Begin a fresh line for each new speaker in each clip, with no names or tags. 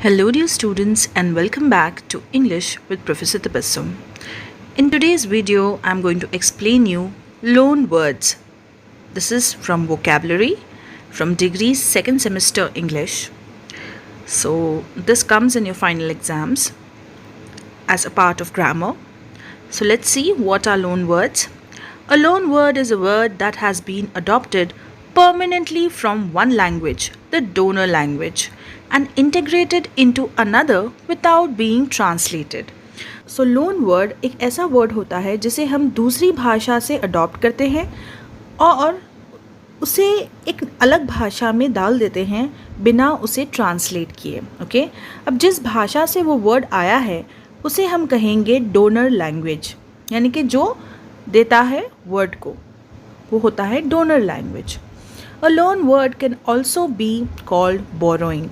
Hello, dear students, and welcome back to English with Professor Tabassum. In today's video, I'm going to explain you loan words. This is from vocabulary from Degrees second semester English. So, this comes in your final exams as a part of grammar. So, let's see what are loan words. A loan word is a word that has been adopted permanently from one language, the donor language, and integrated into another without being translated. So loan word एक ऐसा word होता है जिसे हम दूसरी भाषा से adopt करते हैं और उसे एक अलग भाषा में डाल देते हैं बिना उसे ट्रांसलेट किए. ओके, अब जिस भाषा से वो वर्ड आया है उसे हम कहेंगे डोनर लैंग्वेज, यानी कि जो देता है वर्ड को वो होता है donor language. A loan word can also be called borrowing.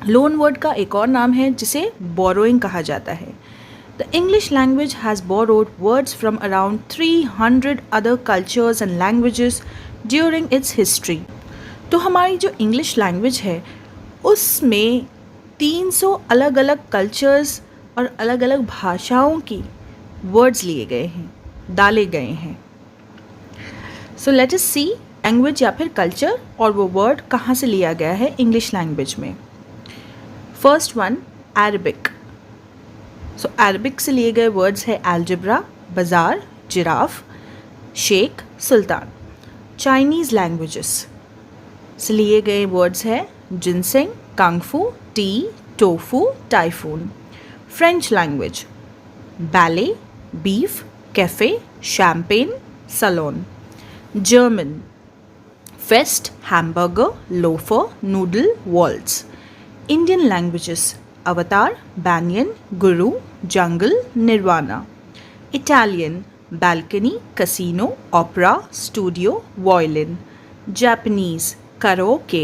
Loan word का एक और नाम है जिसे बोरोइंग कहा जाता है. The English language has borrowed words from around 300 other cultures and languages during its history. तो हमारी जो इंग्लिश लैंग्वेज है उसमें 300 अलग अलग कल्चर्स और अलग अलग भाषाओं की वर्ड्स लिए गए हैं, डाले गए हैं. सो लेट अस सी लैंग्वेज या फिर कल्चर और वो वर्ड कहाँ से लिया गया है इंग्लिश लैंग्वेज में. First one, Arabic. So Arabic से लिए गए वर्ड्स है algebra, bazaar, giraffe, sheikh, sultan. Chinese languages से लिए गए वर्ड्स है ginseng, kung fu, tea, tofu, typhoon. French language ballet, beef, cafe, champagne, salon. German fest, hamburger, loafer, noodle, waltz. Indian languages avatar, banyan, guru, jungle, nirvana. Italian balcony, casino, opera, studio, violin. Japanese karaoke,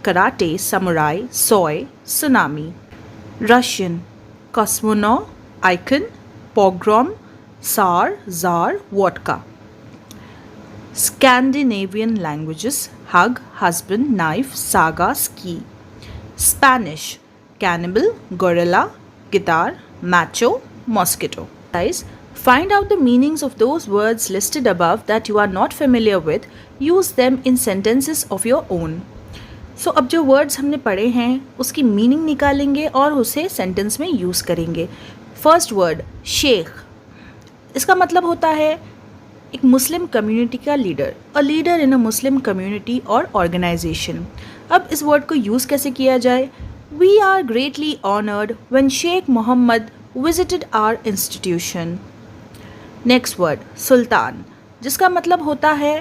karate, samurai, soy, tsunami. Russian cosmonaut, icon, pogrom, tsar, czar, vodka. Scandinavian languages hug, husband, knife, saga, ski. Spanish cannibal, gorilla, guitar, macho, mosquito. Guys, find out the meanings of those words listed above that you are not familiar with. Use them in sentences of your own. So अब जो words हमने पढ़े हैं उसकी meaning निकालेंगे और उसे sentence में यूज़ करेंगे. फर्स्ट वर्ड शेख, इसका मतलब होता है एक मुस्लिम कम्युनिटी का leader, a leader in a Muslim community और ऑर्गेनाइजेशन. अब इस वर्ड को यूज़ कैसे किया जाए. We are greatly honored when Sheikh Mohammed visited our institution. Next word, सुल्तान, जिसका मतलब होता है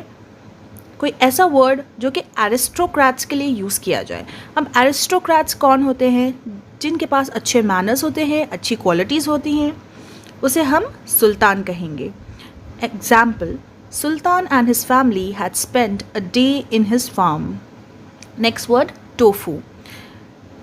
कोई ऐसा वर्ड जो कि एरिस्टोक्रेट्स के लिए यूज़ किया जाए. अब एरिस्टोक्रेट्स कौन होते हैं? जिनके पास अच्छे मैनर्स होते हैं, अच्छी क्वालिटीज़ होती हैं, उसे हम सुल्तान कहेंगे. Example, Sultan and his family had spent a day in his farm. Next word, tofu.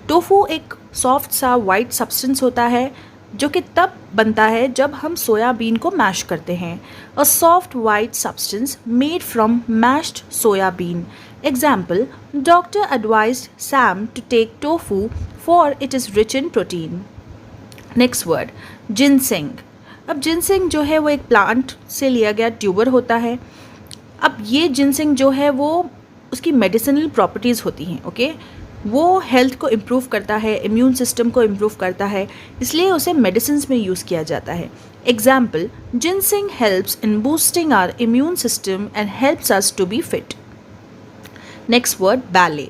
Tofu एक सॉफ्ट सा वाइट सब्सटेंस होता है जो कि तब बनता है जब हम सोयाबीन को मैश करते हैं. A soft white substance made from mashed soybean. Example, doctor advised Sam to take tofu for it is rich in protein. Next word, ginseng. अब जिनसेंग जो है वो एक प्लांट से लिया गया ट्यूबर होता है. अब ये जिनसेंग जो है वो उसकी मेडिसिनल प्रॉपर्टीज़ होती हैं. ओके, वो हेल्थ को इम्प्रूव करता है, इम्यून सिस्टम को इम्प्रूव करता है, इसलिए उसे मेडिसिन्स में यूज़ किया जाता है. Example, ginseng helps in boosting our immune system and helps us to be fit. Next word, ballet.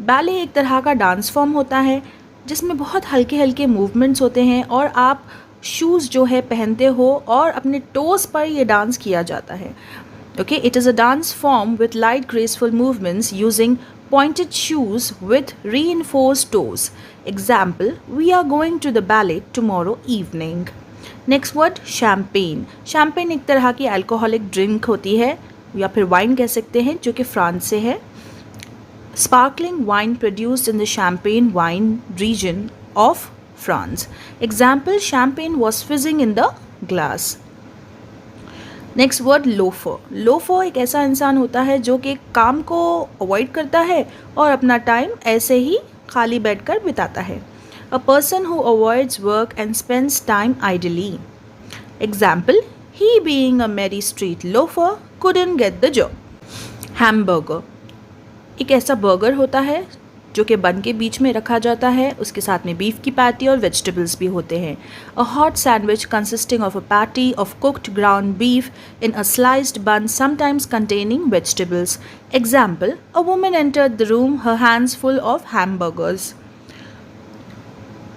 Ballet एक तरह का डांस फॉर्म होता है जिसमें बहुत हल्के हल्के मूवमेंट्स होते हैं और आप शूज़ जो है पहनते हो और अपने टोज़ पर ये डांस किया जाता है. Okay, it is a dance form with light graceful movements using pointed shoes with reinforced toes. Example, we are going to the ballet tomorrow evening. Next word, champagne. Champagne एक तरह की alcoholic drink होती है या फिर wine कह सकते हैं जो कि फ्रांस से है. Sparkling wine produced in the Champagne wine region of France. Example, champagne was fizzing in the glass. Next word, loafer. Loafer एक ऐसा इंसान होता है जो कि काम को अवॉइड करता है और अपना टाइम ऐसे ही खाली बैठकर बिताता है। A person who avoids work and spends time idly. Example, he being a merry street loafer couldn't get the job. Hamburger, एक ऐसा बर्गर होता है जो कि बन के बीच में रखा जाता है, उसके साथ में बीफ की पैटी और वेजिटेबल्स भी होते हैं। A hot sandwich consisting of a patty of cooked ground beef in a sliced bun sometimes containing vegetables. Example, a woman entered the room her hands full of hamburgers.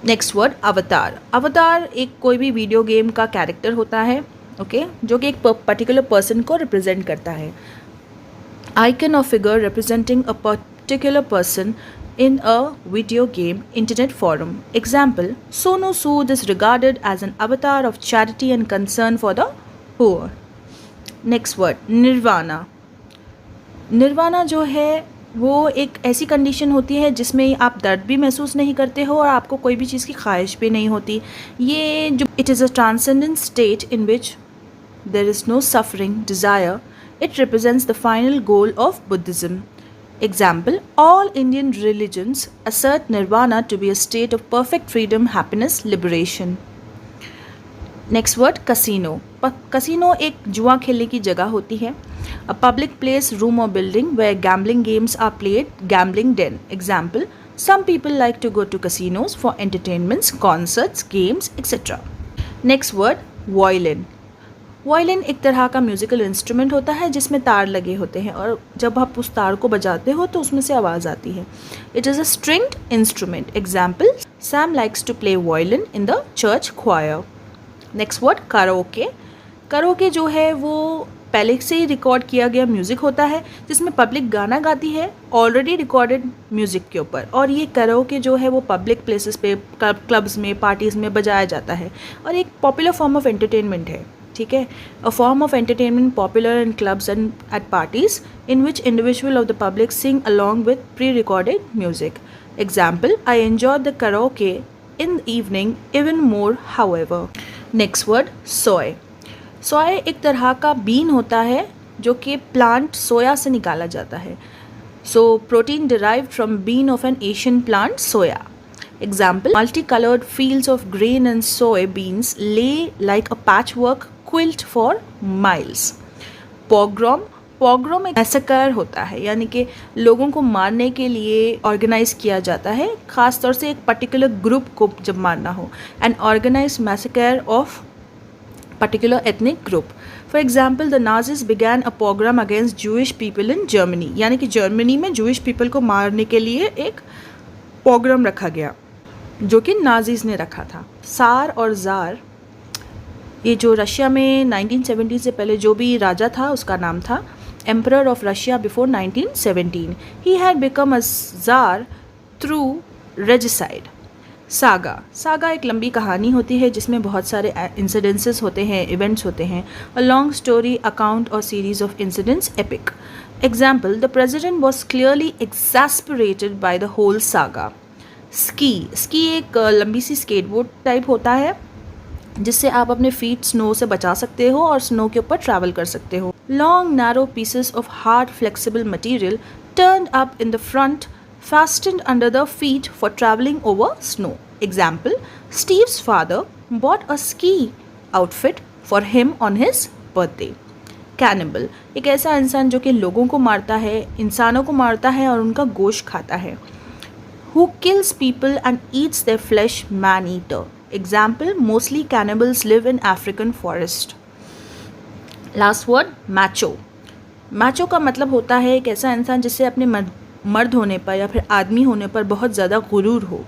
Next word, avatar. Avatar एक कोई भी video game का character होता है, okay, जो कि एक particular person को रिप्रेजेंट करता है। आइकन और figure representing a particular person in a video game internet forum. Example, Sonu Sood is regarded as an avatar of charity and concern for the poor. Next word, nirvana. Nirvana जो है वो एक ऐसी condition होती है जिसमें आप दर्द भी महसूस नहीं करते हो और आपको कोई भी चीज़ की ख्वाहिश भी नहीं होती। ये जो it is a transcendent state in which there is no suffering desire. It represents the final goal of Buddhism. Example, all Indian religions assert nirvana to be a state of perfect freedom, happiness, liberation. Next word, casino. Casino एक जुआ खेलने की जगह होती है. A public place, room or building where gambling games are played, gambling den. Example, some people like to go to casinos for entertainments, concerts, games, etc. Next word, violin. Violin एक तरह का म्यूज़िकल इंस्ट्रूमेंट होता है जिसमें तार लगे होते हैं और जब आप उस तार को बजाते हो तो उसमें से आवाज़ आती है. It is a stringed instrument. Example, Sam likes to play violin in the church choir. Next word, karaoke. Karaoke जो है वो पहले से ही रिकॉर्ड किया गया म्यूज़िक होता है जिसमें पब्लिक गाना गाती है ऑलरेडी रिकॉर्डेड म्यूज़िक के ऊपर, और ये कराओके जो है वो पब्लिक प्लेसेस पे, क्लब्स में, पार्टीज़ में बजाया जाता है और एक पॉपुलर फॉर्म ऑफ एंटरटेनमेंट है. ठीक है, a form of entertainment popular in clubs and at parties in which individual of the public sing along with pre recorded music. Example, I enjoy the karaoke in the evening even more however. Next word, soy. Soy एक तरह का been होता है जो कि plant सोया से निकाला जाता है. So protein derived from bean of an Asian plant soya. Example, multicolored fields of grain and soy beans lay like a patchwork quilt for miles. Pogrom. Pogrom एक मैसेकर होता है, यानी कि लोगों को मारने के लिए ऑर्गेनाइज किया जाता है, ख़ास तौर से एक पर्टिकुलर ग्रुप को जब मारना हो. An organised massacre of particular ethnic group. For example, the Nazis began a pogrom against Jewish people in Germany. यानी कि जर्मनी में Jewish people को मारने के लिए एक पोग्राम रखा गया जो कि नाजीज़ ने रखा था. सार और ज़ार, ये जो रशिया में 1970 से पहले जो भी राजा था उसका नाम था. Emperor of Russia before 1917. He had become a tsar through regicide. Saga. Saga एक लंबी कहानी होती है जिसमें बहुत सारे इंसिडेंसेस होते हैं, इवेंट्स होते हैं. अ लॉन्ग स्टोरी, अकाउंट और series of incidents, epic. Example, the president was clearly exasperated by the whole saga. Ski. Ski एक लंबी सी skateboard टाइप होता है जिससे आप अपने फीट स्नो से बचा सकते हो और स्नो के ऊपर ट्रैवल कर सकते हो. Long narrow pieces of hard flexible material turned up in the front, fastened under the feet for traveling over snow. Example, Steve's father bought a ski outfit for him on his birthday. Cannibal एक ऐसा इंसान जो कि लोगों को मारता है, इंसानों को मारता है और उनका गोश्त खाता है. Who kills people and eats their flesh, man eater. Example, mostly cannibals live in African forest. Last word, macho. Macho का मतलब होता है एक ऐसा इंसान जिससे अपने मर्द होने पर या फिर आदमी होने पर बहुत ज़्यादा गुरूर हो.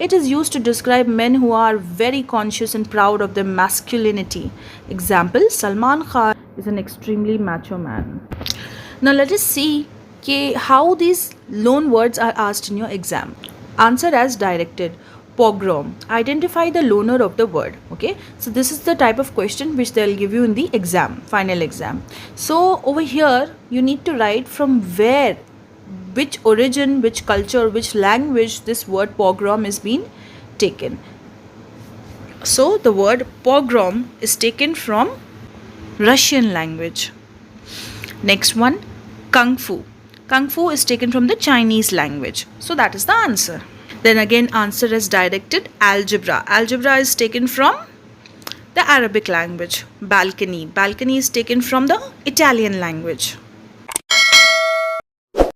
It is used to describe men who are very conscious and proud of their masculinity. Example, Salman Khan is an extremely macho man. Now let us see how these loan words are asked in your exam. Answer as directed. Pogrom. Identify the loaner of the word. Okay, so this is the type of question which they'll give you in the exam, final exam. So over here you need to write from where, which origin, which culture, which language this word pogrom is being taken. So the word pogrom is taken from Russian language. Next one, kung fu. Kung Fu is taken from the Chinese language. So that is the answer. Then again answer is directed. Algebra. Algebra is taken from the Arabic language. Balcony. Balcony is taken from the Italian language.